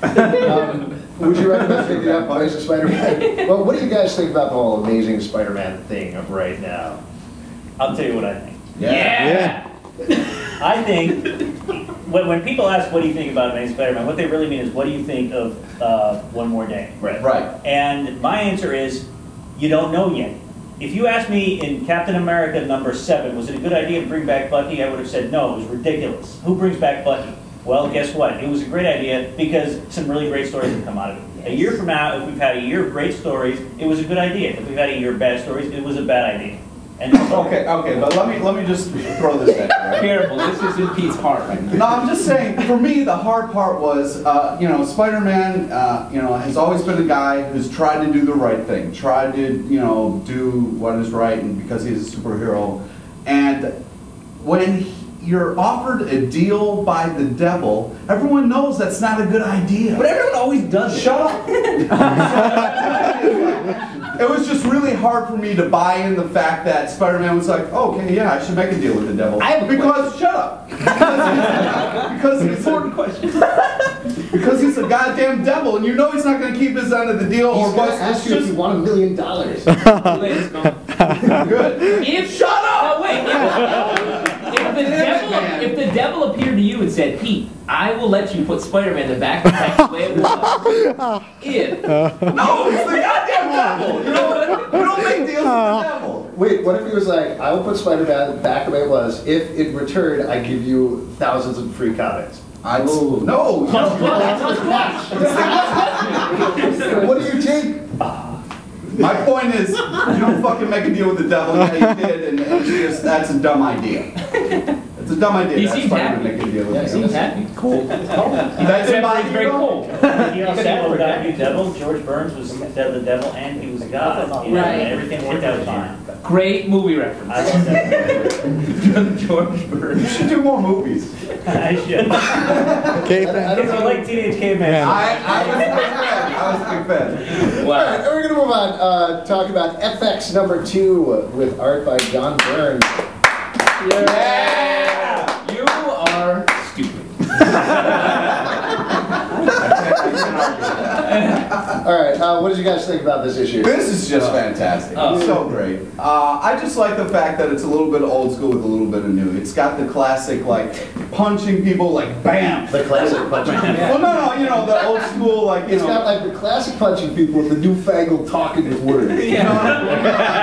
Would you recommend picking up Amazing Spider-Man? Well, what do you guys think about the whole Amazing Spider-Man thing of right now? I'll tell you what I think. Yeah. I think when people ask what do you think about Amazing Spider-Man, what they really mean is what do you think of One More Day? Right. And my answer is you don't know yet. If you asked me in Captain America #7, was it a good idea to bring back Bucky? I would have said no, it was ridiculous. Who brings back Bucky? Well, guess what? It was a great idea because some really great stories have come out of it. A year from now, if we've had a year of great stories, it was a good idea. If we've had a year of bad stories, it was a bad idea. And Okay, but let me just throw this at you. Careful, this is in Pete's heart right now. No, I'm just saying, for me, the hard part was, Spider-Man, has always been a guy who's tried to do the right thing, tried to, do what is right, and because he's a superhero. And when you're offered a deal by the devil, everyone knows that's not a good idea. But everyone always does it. Shut up! It was just really hard for me to buy in the fact that Spider-Man was like, oh, okay, yeah, I should make a deal with the devil. Shut up! Because he's Important question. Because he's a goddamn devil, and you know he's not going to keep his end of the deal. He's going to ask you if you want $1 million. Good. Shut up! No, wait. If the devil appeared to you and said, Pete, I will let you put Spider-Man in the back the way it was. If. No, it's the goddamn devil! You don't make deals with the devil. Wait, what if he was like, I will put Spider-Man back the way it was. If in return I give you thousands of free comics. No! What do you take? My point is, you don't fucking make a deal with the devil. Yeah, you did, and that's a dumb idea. It's a dumb idea. He That's seems why you happy. make a deal with He the seems devil. happy. Cool. That's Very cool. You know, people got new devil. George Burns was the devil, and he was God. You know, Right. and everything worked out fine. Great movie reference. I love that. George Burns. You should do more movies. I should. I don't It's know. like Teenage Caveman. I was a big fan. All right, we're going to move on. Talk about FX #2 with art by John Burns. Yeah! You are stupid. All right, what did you guys think about this issue? This is just fantastic. It's so great. I just like the fact that it's a little bit old school with a little bit of new. It's got the classic, punching people, bam! The classic punching. Well, no, the old school, It's got like the classic punching people with the newfangled talking with words.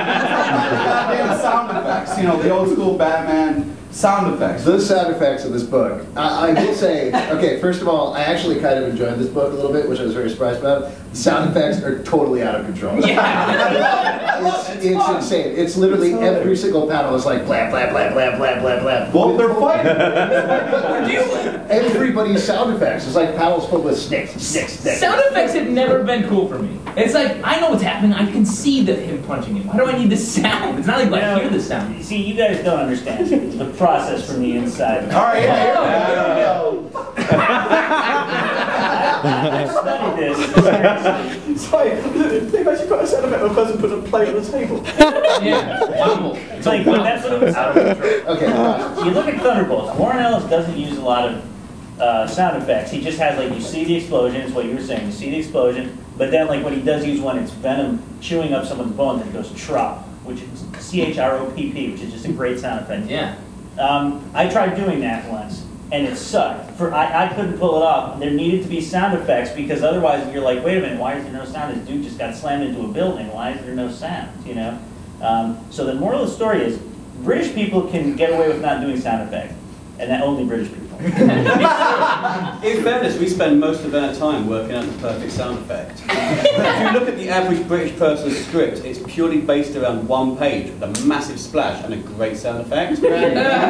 goddamn sound effects. The old school Batman sound effects. The sound effects of this book. I will say, okay, first of all, I actually kind of enjoyed this book a little bit, which I was very surprised about. The sound effects are totally out of control. It's insane. It's literally every single panel is like blah, blah, blah, blah, blah, blah, blah. Well, they're fighting. Everybody's sound effects is like panels filled with snakes. Sound effects have never been cool for me. It's like, I know what's happening, I can see him punching him. Why do I need the sound? It's not like I hear the sound. See, you guys don't understand the process from the inside. All right, I studied this. It's like, they've actually got a sound effect of a person putting a plate on the table. Yeah, wobble. It's like, that's what it was. Okay. You look at Thunderbolts. Warren Ellis doesn't use a lot of sound effects. He just has, you see the explosion, is what you were saying. You see the explosion, but then, when he does use one, it's Venom chewing up someone's bones, and it goes CHROP, which is CHROPP, which is just a great sound effect. Yeah. I tried doing that once, and it sucked. I couldn't pull it off. There needed to be sound effects, because otherwise you're like, wait a minute, why is there no sound? This dude just got slammed into a building. Why is there no sound? So the moral of the story is, British people can get away with not doing sound effects, and that only British people. In fairness, we spend most of our time working out the perfect sound effect. If you look at the average British person's script, it's purely based around one page with a massive splash and a great sound effect. We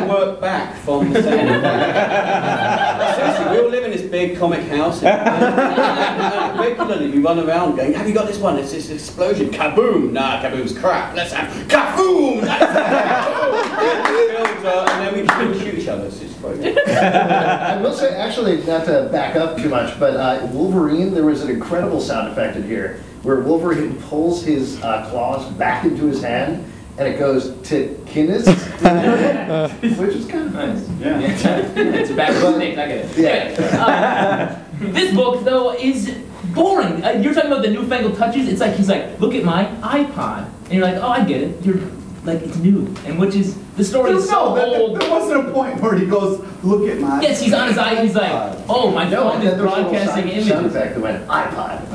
work back from the sound effect. Seriously, we all live in this big comic house, and regularly we run around going, have you got this one? It's this explosion. Kaboom! Nah, kaboom's crap. Let's have kaboom! And then we can shoot each other. It's just great. I will say, actually, not to back up too much, but Wolverine, there was an incredible sound effect in here where Wolverine pulls his claws back into his hand, and it goes to Kinnis, which is kind of nice. Yeah. It's a back snake, I get it. Yeah. This book, though, is boring. You're talking about the newfangled touches. It's like he's like, look at my iPod, and you're like, oh, I get it. You're like, it's new, and which is the story is so old. There wasn't a point where he goes, look at my. Yes, he's on his eye. He's like, oh, my No, phone and is then there's a little broadcasting sound images. effect that went iPod.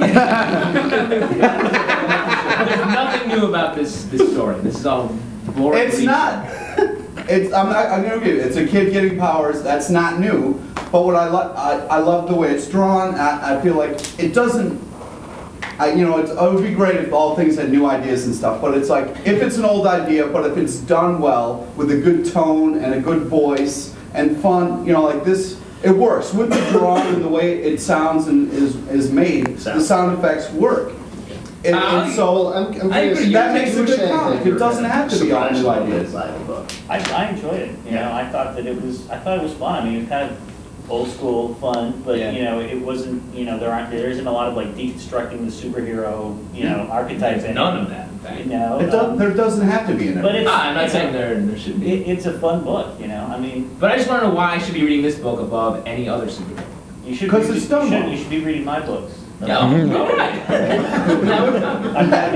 There's nothing new about this story. This is all boring. It's not. I'm gonna give it. It's a kid getting powers. That's not new. But what I love the way it's drawn. I feel like it doesn't. It would be great if all things had new ideas and stuff. But it's like if it's an old idea, but if it's done well with a good tone and a good voice and fun, like this, it works with the drawing and the way it sounds and is made. The sound effects work. And so I'm curious. that makes a good comic. It doesn't have to be all new ideas. By the book. I enjoyed it. I thought it was fun. I mean, it was kind of old school fun, but it wasn't. There isn't a lot of like deconstructing the superhero, archetypes. None of that, in fact. There doesn't have to be in it. But I'm not saying there should be. It's a fun book. I mean. But I just want to know why I should be reading this book above any other superhero. You should. 'Cause it's done well. You should be reading my books. Yeah, all right. Now we're done. I'm glad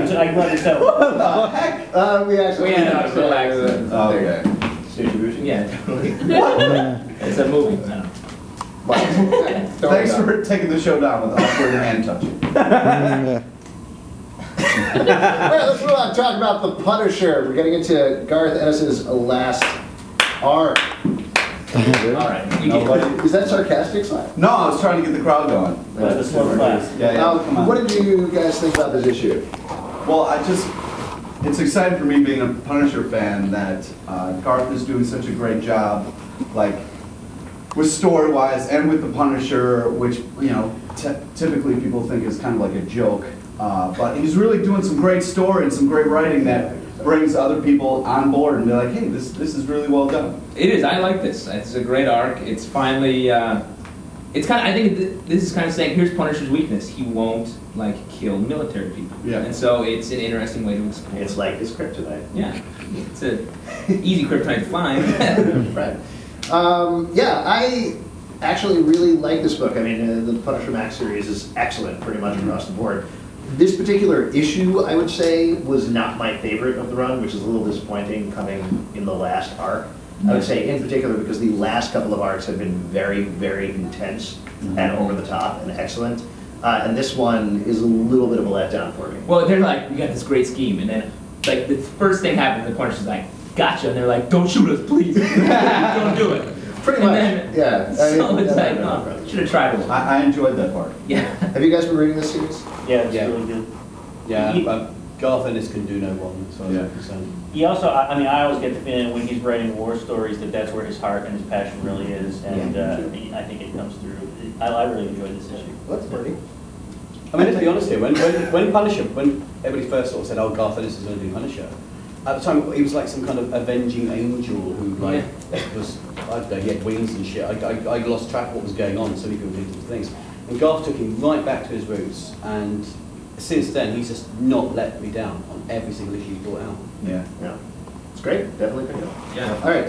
to tell. What the heck? We actually. Relax. Okay. Yeah, totally. It's a movie. No. Thanks for taking the show down with awkward hand touching. All right, let's move on. Talk about the Punisher. We're getting into Garth Ennis's last arc. All right. Is that sarcastic, Sly? No, I was trying to get the crowd going. That's a slow class. Yeah, come on. What did you guys think about this issue? Well, it's exciting for me being a Punisher fan that Garth is doing such a great job, like with story-wise and with the Punisher, which typically people think is kind of like a joke, but he's really doing some great story and some great writing that brings other people on board and be like, hey, this is really well done. It is. I like this. It's a great arc. It's finally. It's kind of. I think this is kind of saying here's Punisher's weakness. He won't kill military people. Yeah. And so it's an interesting way to explore. It's like his kryptonite. Yeah. It's a easy kryptonite to find. Right. I actually really like this book. I mean, the Punisher Max series is excellent pretty much across the board. This particular issue, I would say, was not my favorite of the run, which is a little disappointing coming in the last arc. I would say in particular because the last couple of arcs have been very, very intense and over the top and excellent. And this one is a little bit of a letdown for me. Well, they're like, we got this great scheme, and then the first thing happens, the Punisher's like, gotcha, and they're like, don't shoot us, please. Don't do it. Pretty And much, then- yeah. So it's like, oh, should have tried it. I enjoyed that part. Yeah. Have you guys been reading this series? Yeah, it's Yeah. really good. Yeah, Garth Ennis can do no wrong, as far as Yeah. I'm concerned. He also, I always get the feeling when he's writing war stories that's where his heart and his passion really is, and I think it comes through. I really enjoyed this issue. That's pretty. I mean, let's be honest here. When Punisher, when everybody first sort of said, "Oh, Garth Ennis is going to do Punisher," at the time he was like some kind of avenging angel who was, I don't know, he had wings and shit. I lost track of what was going on. So many people did different things. And Garth took him right back to his roots, and since then he's just not let me down on every single issue he's brought out. Yeah. Yeah. It's great. Definitely pick it up. Yeah. All right.